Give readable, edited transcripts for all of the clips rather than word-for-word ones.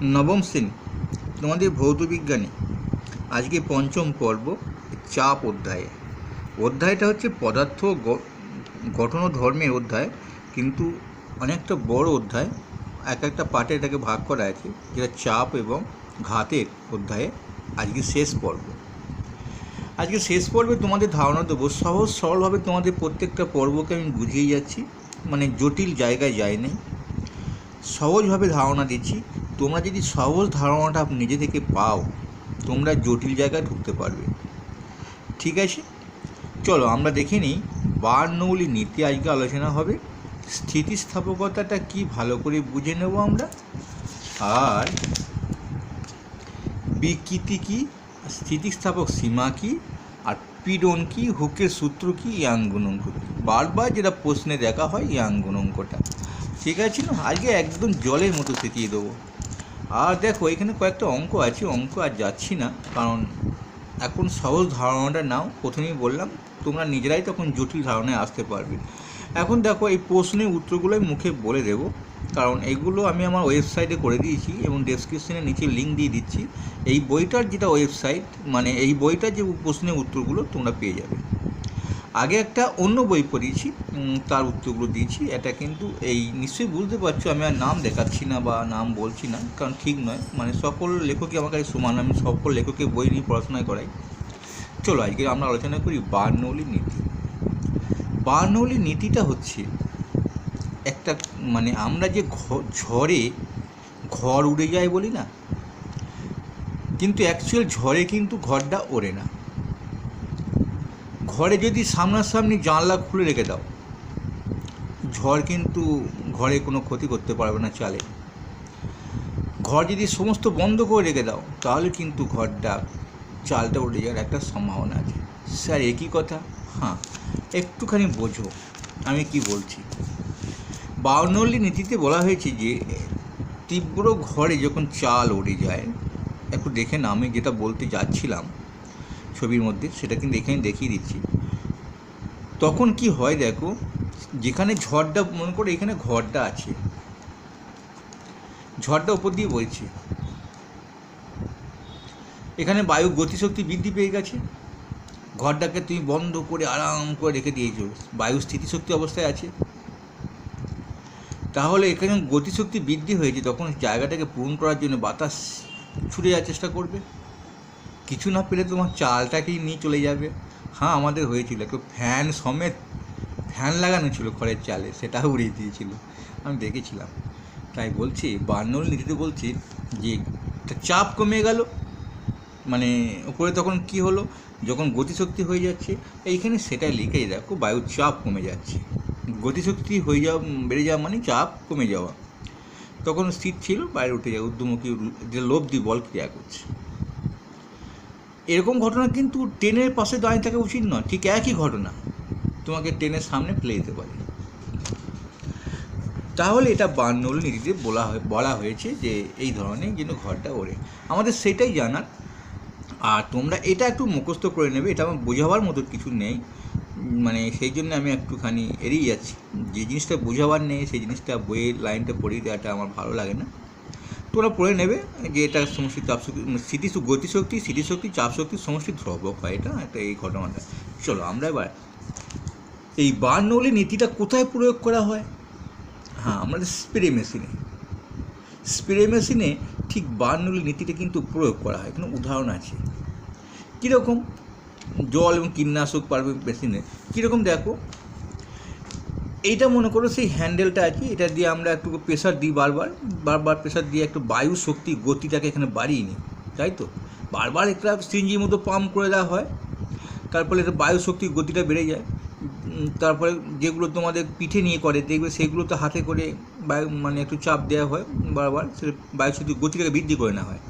নবম শ্রেণী তোমাদের ভৌত বিজ্ঞানে আজকে পঞ্চম পর্ব চাপ অধ্যায়টা হচ্ছে পদার্থ গঠন ও ধর্মের অধ্যায়, কিন্তু অনেকটা বড় অধ্যায়। একটা পার্টে এটাকে ভাগ করা আছে, যেটা চাপ এবং ঘাতের অধ্যায়ে আজকে শেষ পর্বে তোমাদের ধারণা দেবো। সহজ সরলভাবে তোমাদের প্রত্যেকটা পর্বকে আমি বুঝিয়ে যাচ্ছি, মানে জটিল জায়গায় যাই নাই, সহজভাবে ধারণা দিচ্ছি। তোমরা যদি সহজ ধারণাটা নিজে থেকে পাও, তোমরা জটিল জায়গায় ঢুকতে পারবে। ঠিক আছে, চলো আমরা দেখে নিই। বার্নৌলি নীতি আজকে আলোচনা হবে। স্থিতিস্থাপকতাটা কি ভালো করে বুঝে নেব আমরা, আর বিকৃতি কি, স্থিতিস্থাপক সীমা কি, আর পীড়ন কি, হুকের সূত্র কি, ইয়াং গুণাঙ্ক কি। বারবার যেটা প্রশ্নে দেখা হয় ইয়াং গুণাঙ্কটা। ঠিক আছে না, আজকে একদম জলের মতো শিখিয়ে দেবো। আর দেখো এখানে কয়েকটা অঙ্ক আছে, অঙ্ক আর যাচ্ছি না, কারণ এখন সহজ ধারণাটা নাও। প্রথমেই বললাম তোমরা নিজেরাই তখন জটিল ধারণায় আসতে পারবে। এখন দেখো এই প্রশ্নের উত্তরগুলোই মুখে বলে দেবো, কারণ এইগুলো আমি আমার ওয়েবসাইটে করে দিয়েছি এবং ডেসক্রিপশনে নিচে লিঙ্ক দিয়ে দিচ্ছি। এই বইটার যেটা ওয়েবসাইট, মানে এই বইটার যে প্রশ্নের উত্তরগুলো তোমরা পেয়ে যাবে। আগে একটা অন্য বই পড়িয়েছি, তার উত্তরগুলো দিয়েছি। এটা কিন্তু এই নিশ্চয়ই বুঝতে পারছো, আমি আর নাম দেখাচ্ছি না বা নাম বলছি না, কারণ ঠিক নয়। মানে সকল লেখকই আমার কাছে সমান, আমি সকল লেখকের বই নিয়ে পড়াশোনা করাই। চলো আজকে আমরা আলোচনা করি বার্নৌলি নীতি। বার্নৌলি নীতিটা হচ্ছে একটা, মানে আমরা যে ঝড়ে ঘর উড়ে যায় বলি না, কিন্তু অ্যাকচুয়াল ঝড়ে কিন্তু ঘরটা ওড়ে না। ঘরে যদি সামনাসামনি জানলা খুলে রেখে দাও, ঝড় কিন্তু ঘরে কোনো ক্ষতি করতে পারবে না চালে। ঘর যদি সমস্ত বন্ধ করে রেখে দাও, তাহলে কিন্তু ঘরটা চালটা উড়ে যাওয়ার একটা সম্ভাবনা আছে। স্যার একই কথা? হ্যাঁ, একটুখানি বোঝো আমি কি বলছি। বার্নৌলি নীতিতে বলা হয়েছে যে তীব্র ঘরে যখন চাল উড়ে যায়, একটু দেখে না, আমি যেটা বলতে যাচ্ছিলাম ছবির মধ্যে সেটা কিন্তু এখানে দেখিয়ে দিচ্ছি। তখন কি হয় দেখো, যেখানে ঝড়টা, মনে করো এখানে ঘরটা আছে, ঝড়টা উপর দিয়ে বইছে, এখানে বায়ু গতিশক্তি বৃদ্ধি পেয়ে গেছে, ঘরটাকে তুমি বন্ধ করে আরাম করে রেখে দিয়েছো, বায়ু স্থিতিশক্তি অবস্থায় আছে। তাহলে এখানে গতিশক্তি বৃদ্ধি হয়েছে, তখন জায়গাটাকে পূরণ করার জন্য বাতাস ছুটে যাওয়ার চেষ্টা করবে। কিছু না পেলে তোমার চালটাকেই নিয়ে চলে যাবে। হ্যাঁ, আমাদের হয়েছিল, একটু ফ্যান সমেত ফ্যান লাগানো ছিল ঘরের চালে, সেটাও উড়িয়ে দিয়েছিল, আমি দেখেছিলাম। তাই বলছি বার্নৌলি নীতিতে বলছি যে চাপ কমে গেল, মানে উপরে তখন কি হলো, যখন গতিশক্তি হয়ে যাচ্ছে, এইখানে সেটাই লিখেই দেখো, বায়ুর চাপ কমে যাচ্ছে। গতিশক্তি হয়ে যাওয়া, বেড়ে যাওয়া মানে চাপ কমে যাওয়া। তখন স্থির ছিল, বাইরে উঠে যাওয়া, ঊর্ধ্বমুখী যে লব্ধি বল ক্রিয়া করছে। এরকম ঘটনা কিন্তু ট্রেনের পাশে দাঁড়িয়ে থাকা উচিত নয়। ঠিক একই ঘটনা তোমাকে ট্রেনের সামনে ফেলে দিতে পারে। তাহলে এটা বার্নৌলি নীতিতে বলা হয়েছে যে এই ধরনের যেন ঘরটা ওড়ে, আমাদের সেটাই জানার। আর তোমরা এটা একটু মুখস্থ করে নেবে, এটা আমার বোঝাবার মতো কিছু নেই, মানে সেই জন্য আমি একটুখানি এড়িয়ে যাচ্ছি। যে জিনিসটা বোঝাবার নেই সেই জিনিসটা বইয়ের লাইনটা পড়িয়ে দেওয়াটা আমার ভালো লাগে না। তোমরা পড়ে নেবে যে এটা সমষ্টি চাপশক্তি, গতিশক্তি, স্থিতিশক্তি, চাপশক্তির সমষ্টি ধ্রুবক হয়, এটা একটা এই ঘটনাটা। চলো আমরা এবার এই বার্নৌলি নীতিটা কোথায় প্রয়োগ করা হয়। হ্যাঁ, আমাদের স্প্রে মেশিনে ঠিক বার্নৌলি নীতিটা কিন্তু প্রয়োগ করা হয়। এখানে উদাহরণ আছে কীরকম, জল এবং কীটনাশক পারবে মেশিনে কীরকম দেখো। এইটা মনে করো সেই হ্যান্ডেলটা আছে, এটা দিয়ে আমরা একটু প্রেশার দিই, বারবার প্রেশার দিয়ে একটু বায়ু শক্তি গতিটাকে এখানে বাড়িয়ে নিই, তাই তো। বারবার একটা সিরিঞ্জির মতো পাম্প করে দেওয়া হয়, তারপরে এটা বায়ু শক্তি গতিটা বেড়ে যায়। তারপরে যেগুলো তোমাদের পিঠে নিয়ে করে দেখবে, সেগুলো তো হাতে করে বায়ু, মানে একটু চাপ দেওয়া হয় বারবার, সেটা বায়ু শক্তি গতিটাকে বৃদ্ধি করে নেওয়া হয়।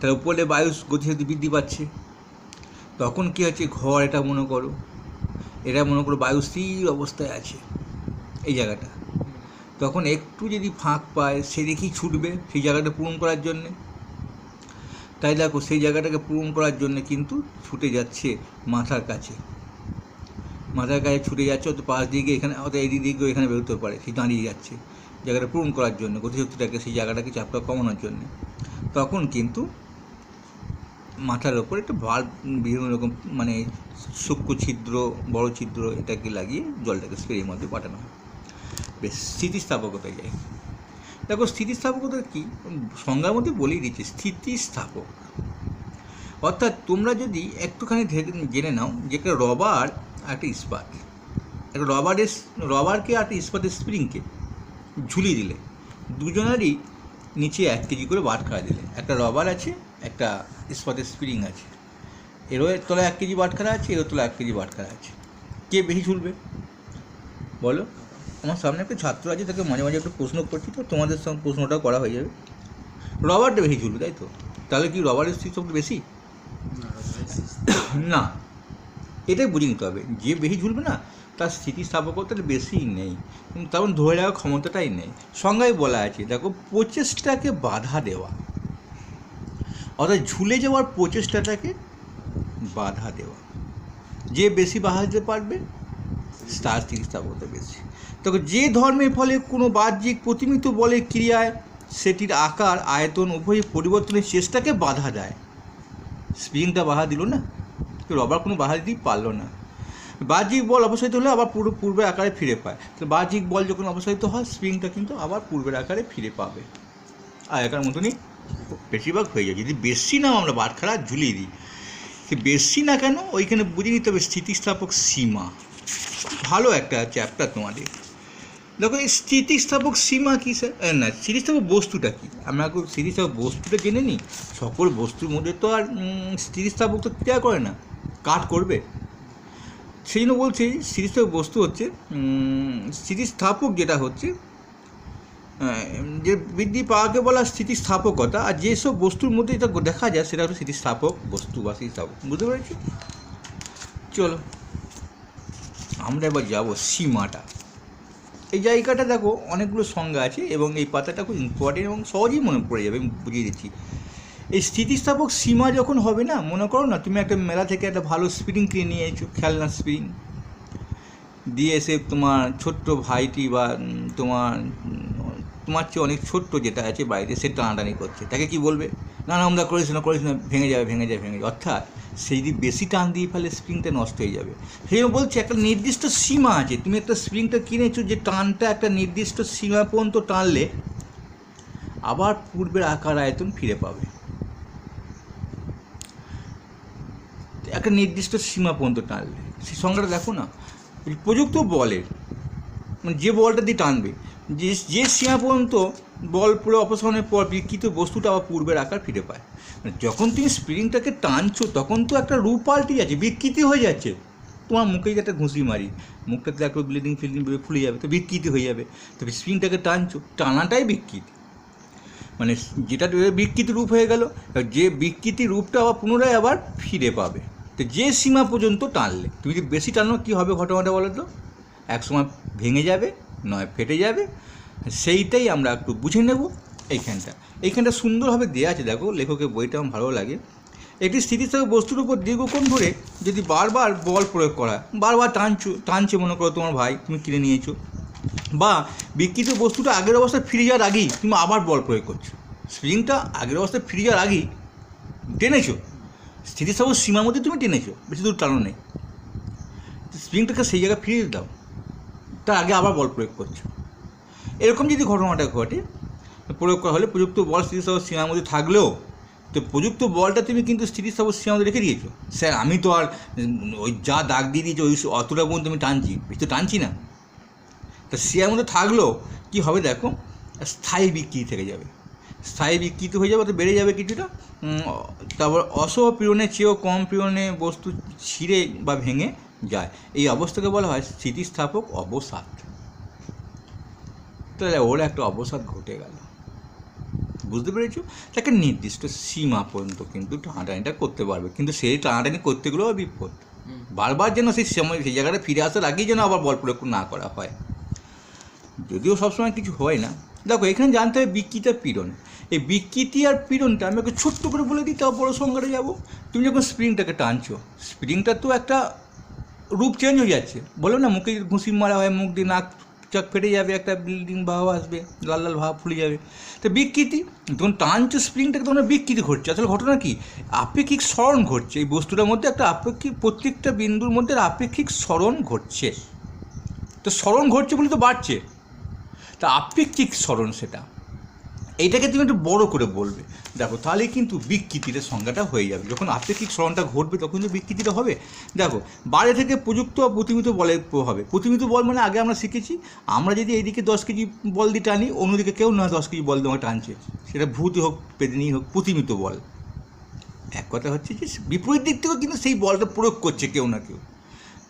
তার উপরে বায়ু গতিশক্তি বৃদ্ধি পাচ্ছে, তখন কী হচ্ছে, ঘর এটা মনে করো বায়ু স্থির অবস্থায় আছে এই জায়গাটা, তখন একটু যদি ফাঁক পায় সেদিকেই ছুটবে সেই জায়গাটা পূরণ করার জন্যে। তাই দেখো সেই জায়গাটাকে পূরণ করার জন্য কিন্তু ছুটে যাচ্ছে মাথার কাছে ছুটে যাচ্ছে, অত পাশ দিকে এখানে, অত এই দিকেও এখানে বেরোতে পারে, সে দাঁড়িয়ে যাচ্ছে। জায়গাটা পূরণ করার জন্য, গতিশক্তিটাকে সেই জায়গাটাকে চাপটা কমানোর জন্য, তখন কিন্তু মাথার ওপর একটা ভাল্ব, বিভিন্ন রকম মানে সূক্ষ্ম ছিদ্র, বড় ছিদ্র, এটাকে লাগিয়ে জলটাকে স্প্রের মধ্যে পাঠানো হয়। বেশ, স্থিতিস্থাপকতায় যায়। দেখো স্থিতিস্থাপকতা কী, সংজ্ঞার মধ্যে বলেই দিচ্ছে স্থিতিস্থাপক। অর্থাৎ তোমরা যদি একটুখানি জেনে নাও যে একটা রবার আর একটা ইস্পাত, একটা রবারকে আর একটা ইস্পাতের স্প্রিংকে ঝুলিয়ে দিলে, দুজনেরই নিচে 1 কেজি করে বাটখারা দিলে, একটা রবার আছে, একটা ইস্পাতের স্প্রিং আছে, এরও তলায় 1 কেজি বাটখারা আছে, এরও তলায় 1 কেজি বাটখারা আছে, কে বেশি ঝুলবে বলো? আমার সামনে একটা ছাত্র আছে, তাকে মাঝে মাঝে একটু প্রশ্ন করছি, তো তোমাদের সঙ্গে প্রশ্নটাও করা হয়ে যাবে। রবারটা বেশি ঝুলবে, তাই তো? তাহলে কি রবারের স্থিতিশক্তি বেশি? না, এটাই বুঝে নিতে হবে, যে বেশি ঝুলবে না তার স্থিতিস্থাপকতাটা বেশি নেই, তেমন ধরে রাখার ক্ষমতাটাই নেই। সংজ্ঞায় বলা আছে, দেখো, প্রচেষ্টাকে বাধা দেওয়া, অর্থাৎ ঝুলে যাওয়ার প্রচেষ্টাটাকে বাধা দেওয়া। যে বেশি বাধা দিতে পারবে তার স্থিতিস্থাপকতা বেশি। তবে যে ধর্মের ফলে কোনো বাহ্যিক প্রতিমিত বলের ক্রিয়ায় সেটির আকার, আয়তন উভয় পরিবর্তনের চেষ্টাকে বাধা দেয়। স্প্রিংটা বাধা দিল না, রবার কোনো বাধা দিতেই পারলো না। বাহ্যিক বল অপসারিত হলে আবার পূর্বের আকারে ফিরে পায়। তো বাহ্যিক বল যখন অপসারিত হয়, স্প্রিংটা কিন্তু আবার পূর্বের আকারে ফিরে পাবে, আগেকার মতনই বেশিরভাগ হয়ে যায়। যদি বেশি নাও আমরা বাটখারা ঝুলিয়ে দিই, সে বেশি না কেন ওইখানে বুঝে নিতে হবে স্থিতিস্থাপক সীমা। ভালো একটা চ্যাপ্টার তোমাদের। দেখো, এই স্থিতিস্থাপক সীমা কী স্যার? না, স্থিতিস্থাপক বস্তুটা কী, আমরা স্থিতিস্থাপক বস্তুটা জেনে নিই। সকল বস্তুর মধ্যে তো আর স্থিতিস্থাপক তো ক্রিয়া করে না, কাট করবে। সেই জন্য বলছি স্থিতিস্থাপক বস্তু হচ্ছে স্থিতিস্থাপক, যেটা হচ্ছে যে বৃদ্ধি পাওয়াকে বলা স্থিতিস্থাপকতা, আর যেসব বস্তুর মধ্যে এটা দেখা যায় সেটা হচ্ছে স্থিতিস্থাপক বস্তু বা স্থিতিস্থাপক। বুঝতে পেরেছি? চলো আমরা এবার যাব সীমাটা। এই জায়গাটা দেখো অনেকগুলো সংজ্ঞা আছে এবং এই পাতাটা খুব ইম্পর্টেন্ট এবং সহজেই মনে পড়ে যাবে, আমি বুঝিয়ে দিচ্ছি। এই স্থিতিস্থাপক সীমা যখন হবে না, মনে করো না তুমি একটা মেলা থেকে একটা ভালো স্প্রিং কিনে নিয়ে এসেছো, খেলনা স্প্রিং, দিয়ে এসে তোমার ছোট্ট ভাইটি বা তোমার চেয়ে অনেক ছোট্ট যেটা আছে বাড়িতে, সে টানাটানি করছে, তাকে কি বলবে? না না, আমরা করিস না, ভেঙে যাবে। অর্থাৎ সেই যদি বেশি টান দিয়ে ফেলে স্প্রিংটা নষ্ট হয়ে যাবে। সেই জন্য বলছে একটা নির্দিষ্ট সীমা আছে। তুমি একটা স্প্রিংটা কিনেছো, যে টানটা একটা নির্দিষ্ট সীমা পর্যন্ত টানলে আবার পূর্বের আকার আয়তন ফিরে পাবে। একটা নির্দিষ্ট সীমা পর্যন্ত টানলে, সেই সংজ্ঞাটা দেখো না, প্রযুক্ত বলের মানে যে বলটা দিয়ে টানবে, যে সীমা পর্যন্ত বল পুরো অপসারণের পর বিকৃত বস্তুটা আবার পূর্বের আকার ফিরে পায়। মানে যখন তুমি স্প্রিংটাকে টানছো তখন তো একটা রূপ পাল্টে যাচ্ছে, বিকৃতি হয়ে যাচ্ছে। তোমার মুখে একটা ঘুষি মারি, মুখটাতে একটা ব্লিডিং ফুলে যাবে, তো বিকৃতি হয়ে যাবে। তবে স্প্রিংটাকে টানছো, টানাটাই বিকৃতি, মানে যেটা বিকৃতি রূপ হয়ে গেল, যে বিকৃতি রূপটা আবার পুনরায় আবার ফিরে পাবে। তো যে সীমা পর্যন্ত টানলে, তুমি যদি বেশি টানো কী হবে ঘটনাটা বলো তো? একসময় ভেঙে যাবে, নয় ফেটে যাবে। সেইটাই আমরা একটু বুঝে নেব। এইখানটা সুন্দরভাবে দেওয়া আছে, দেখো, লেখকের বইটা আমার ভালো লাগে। একটি স্থিতিস্থাপক বস্তুর উপর দীর্ঘক্ষণ ধরে যদি বারবার বল প্রয়োগ করা, বারবার টানছে, মনে করো তোমার ভাই, তুমি কিনে নিয়েছো, বা বিকৃত বস্তুটা আগের অবস্থায় ফিরে যাওয়ার আগেই তুমি আবার বল প্রয়োগ করছো, স্প্রিংটা আগের অবস্থায় ফিরে যাওয়ার আগেই টেনেছো, স্থিতিস্থাপক সীমার মধ্যে তুমি টেনেছো, বেশি দূর টানো নেই, স্প্রিংটাকে সেই জায়গায় ফিরিয়ে দাও, তার আগে আবার বল প্রয়োগ করছো। এরকম যদি ঘটনাটা ঘটে, প্রয়োগ করা হলে প্রযুক্ত বল স্থিতিস্থাপক সীমার মধ্যে থাকলেও, তো প্রযুক্ত বলটা তুমি কিন্তু স্থিতিস্থাপক সীমার মধ্যে রেখে দিয়েছো। স্যার, আমি তো আর ওই যা দাগ দিয়ে দিয়েছি ওই অতটা পর্যন্ত আমি টানছি, বেশি তো টানছি না। তা সীমার মধ্যে থাকলেও কী হবে দেখো, স্থায়ী বিকৃতি থেকে যাবে, স্থায়ী বিকৃতি হয়ে যাবে, তো বেড়ে যাবে কিছুটা। তারপর অসহপীড়নের চেয়েও কম পীড়নে বস্তু ছিঁড়ে বা ভেঙে যায়, এই অবস্থাকে বলা হয় স্থিতিস্থাপক অবসাদ। তাহলে ওর একটা অবসাদ ঘটে গেল, বুঝতে পেরেছো? তাকে নির্দিষ্ট সীমা পর্যন্ত কিন্তু টানাটানিটা করতে পারবে, কিন্তু সেই টানাটানি করতে গেলেও বিপদ, বারবার যেন সেই সময় সেই জায়গাটা ফিরে আসার আগেই যেন আবার বল প্রয়োগ না করা হয়, যদিও সবসময় কিছু হয় না। দেখো, এখানে জানতে হবে বিকৃতি আর পীড়ন। এই বিকৃতি আর পীড়নটা আমি ওকে ছোট্ট করে বলে দিই, তাও বড় সংজ্ঞাটা যাবো। তুমি যখন স্প্রিংটাকে টানছো, স্প্রিংটার তো একটা রূপ চেঞ্জ হয়ে যাচ্ছে, বলো না, মুখে ঘুষি মারা হয়, মুখ দিয়ে নাক চাক ফেটে যাবে, একটা বিল্ডিং ভাব আসবে, লাল লাল ভাব ফুলে যাবে। তো বিকৃতি, যখন টানছে স্প্রিংটাকে তখন বিকৃতি ঘটছে। আসলে ঘটনা কি, আপেক্ষিক স্মরণ ঘটছে এই বস্তুটার মধ্যে, একটা আপেক্ষিক, প্রত্যেকটা বিন্দুর মধ্যে আপেক্ষিক স্মরণ ঘটছে। তো স্মরণ ঘটছে বলে তো বাড়ছে, তা আপেক্ষিক স্মরণ সেটা। এইটাকে তুমি একটু বড় করে বলবে, দেখো তাহলে কিন্তু বিকৃতির সংজ্ঞাটা হয়ে যাবে। যখন আপেক্ষিক স্মরণটা ঘটবে তখন তো বিকৃতিটা হবে। দেখো, বাইরে থেকে প্রযুক্ত বা প্রতিমিত বলের প্রভাবে, প্রতিমিত বল মানে আগে আমরা শিখেছি, আমরা যদি এইদিকে 10 কেজি বল দিয়ে টানি, অন্যদিকে কেউ না 10 কেজি বল দিয়ে আমাকে টানছে, সেটা ভূতই হোক পেদিনী হোক, প্রতিমিত বল। এক কথা হচ্ছে যে বিপরীত দিক থেকেও কিন্তু সেই বলটা প্রয়োগ করছে কেউ না কেউ।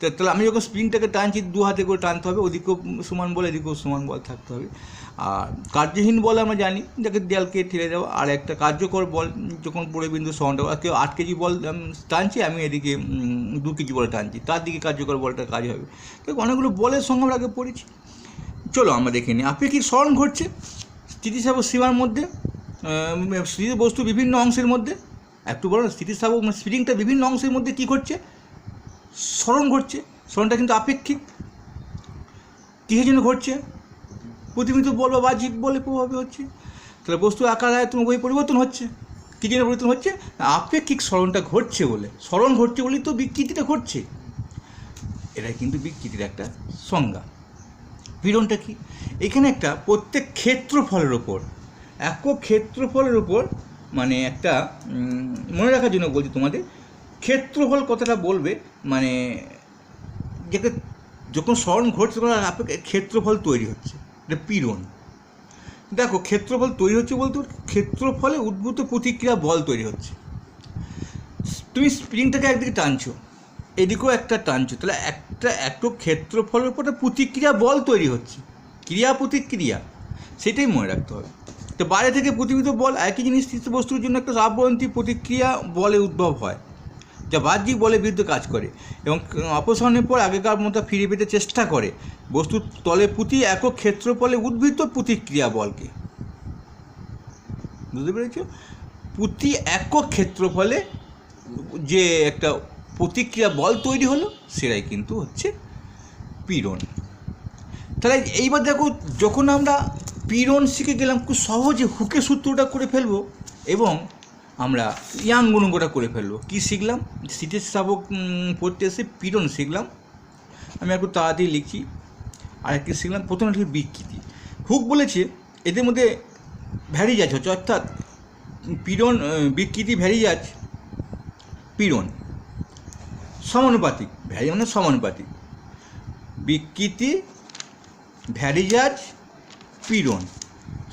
তাহলে আমি যখন স্প্রিংটাকে টানছি, 2 হাতে করে টানতে হবে, ওদিকেও সমান বল এদিকেও সমান বল থাকতে হবে। আর কার্যহীন বল আমরা জানি, যাকে দেয়ালকে ঠেলে দেওয়া। আর একটা কার্যকর বল, যখন পড়ে বিন্দু সমানটা, কেউ 8 কেজি বল টানছি, আমি এদিকে 2 কেজি বল টানছি, তার দিকে কার্যকর বলটা কাজ হবে। তো অনেকগুলো বলের সঙ্গে আমরা আগে পড়েছি। চলো আমরা দেখে নিই। আপেক্ষিক স্মরণ ঘটছে স্থিতিস্থাপক সীমার মধ্যে, স্থিতি বস্তু বিভিন্ন অংশের মধ্যে। একটু বলো, স্থিতিস্থাপক স্প্রিংটা বিভিন্ন অংশের মধ্যে কী ঘটছে, স্মরণ ঘটছে। স্মরণটা কিন্তু আপেক্ষিক। কিসের জন্য ঘটছে, প্রতিমিত বল বা বাহ্যিক বলের প্রভাবে হচ্ছে। তাহলে বস্তু আকার আয়তন উভয় পরিবর্তন হচ্ছে। কী জন্য পরিবর্তন হচ্ছে, আপেক্ষিক স্মরণটা ঘটছে বলে, স্মরণ ঘটছে বলেই তো বিকৃতিটা ঘটছে। এটাই কিন্তু বিকৃতির একটা সংজ্ঞা। পীড়নটা কি, এখানে একটা প্রত্যেক ক্ষেত্রফলের ওপর, একক ক্ষেত্রফলের ওপর, মানে একটা মনে রাখার জন্য বলছি তোমাদের, ক্ষেত্রফল কথাটা বলবে, মানে যেটা যখন স্মরণ ঘটছে তখন ক্ষেত্রফল তৈরি হচ্ছে, এটা পীড়ন। দেখো, ক্ষেত্রফল তৈরি হচ্ছে বলতে ক্ষেত্রফলে উদ্ভূত প্রতিক্রিয়া বল তৈরি হচ্ছে। তুমি স্প্রিংটাকে একদিকে টানছো, এদিকেও একটা টানছো, তাহলে একটা একক ক্ষেত্রফলের উপর প্রতিক্রিয়া বল তৈরি হচ্ছে, ক্রিয়া প্রতিক্রিয়া, সেটাই মনে রাখতে হবে। তো বাইরে থেকে প্রতিমিত বল, একই জিনিস স্থিত বস্তুর জন্য একটা আভ্যন্তরীণ প্রতিক্রিয়া বলে উদ্ভব হয়, যা বাহ্যিক বলের বিরুদ্ধে কাজ করে এবং অপসারণের পর আগেকার মতো ফিরে পেতে চেষ্টা করে বস্তুর তলে প্রতি একক ক্ষেত্রফলে উদ্ভূত প্রতিক্রিয়া বলকে। বুঝতে পেরেছ, প্রতি একক ক্ষেত্রফলে যে একটা প্রতিক্রিয়া বল তৈরি হলো, সেটাই কিন্তু হচ্ছে পীড়ন। তাহলে এইবার দেখো, যখন আমরা পীড়ন শিখে গেলাম, খুব সহজে হুকের সূত্রটা করে ফেলবো এবং আমরা ইয়াং গুণাঙ্কটা করে ফেলবো। কী শিখলাম, স্থিতিস্থাপক পড়তে এসে পীড়ন শিখলাম, আমি একটু তাড়াতাড়ি লিখছি। আর একটি শিখলাম, প্রথমে হচ্ছে বিকৃতি। হুক বলেছে এদের মধ্যে ভ্যারিজাজ হচ্ছে, অর্থাৎ পীড়ন, বিকৃতি, ভ্যারিজাজ, পীড়ন সমানুপাতিক। ভ্যারি মানে সমানুপাতিক, বিকৃতি, ভ্যারিজাজ, পীড়ন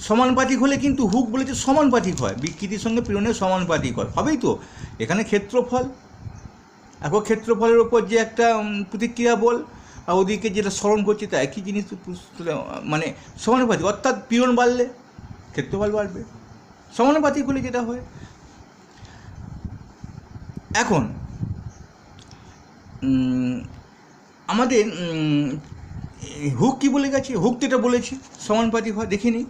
সমানুপাতিক হলে কিন্তু হুক বলেছে সমানুপাতিক হয়, বিকৃতির সঙ্গে পীড়নের সমানুপাতিক হয়, হবেই তো। এখানে ক্ষেত্রফল, একক ক্ষেত্রফলের ওপর যে একটা প্রতিক্রিয়া বল, আর ওদিকে যেটা স্মরণ করছে তা একই জিনিস, মানে সমানুপাতিক, অর্থাৎ পীড়ন বাড়লে ক্ষেত্রফল বাড়বে, সমানুপাতিক হলে যেটা হয়। এখন আমাদের হুক কী বলে গেছে, হুক যেটা বলেছি সমানুপাতিক হয়, দেখে নিই।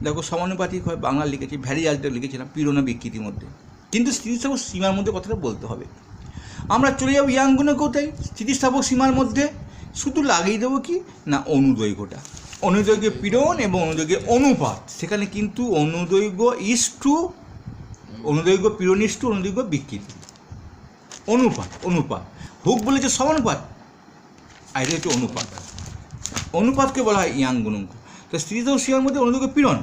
দেখো, সমানুপাতিক হয় বাংলা লিখেছি, ভ্যারিজাজটা লিখেছিলাম পীড়ন বিকৃতির মধ্যে, কিন্তু স্থিতিস্থাপক সীমার মধ্যে কথাটা বলতে হবে। আমরা চলে যাবো ইয়াং গুণে কোথায়, স্থিতিস্থাপক সীমার মধ্যে শুধু লাগিয়ে দেবো কি না, অনুদৈর্ঘ্যটা, অনুদৈর্ঘ্যে পীড়ন এবং অনুদৈর্ঘ্যে অনুপাত। সেখানে কিন্তু অনুদৈর্ঘ্য ইস্টু অনুদৈর্ঘ্য পীড়ন ইস্টু অনুদৈর্ঘ্য বিকৃতি, অনুপাত। অনুপাত, হুক বলেছে সমানুপাত, আর এটা হচ্ছে অনুপাত। অনুপাতকে বলা হয় ইয়াং গুণাঙ্ক। তো স্থিতিস্থাপক সীমার মধ্যে অনুদৈর্ঘ্য পীড়ন